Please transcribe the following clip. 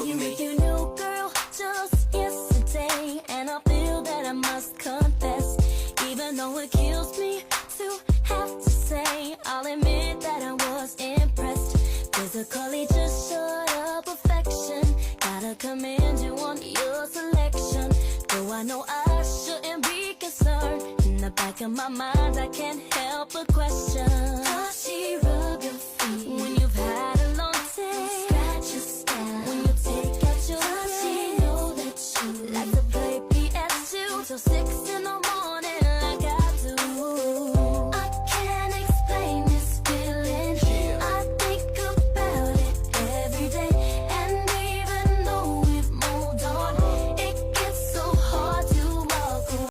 for you me. with your new girl just yesterday, and I feel that I must confess, even though it kills me to have to say, I'll admit that I was impressed. Physically just short of perfection, gotta commend you on your selection. Though I know I shouldn't be concerned, in the back of my mind I can't help but question.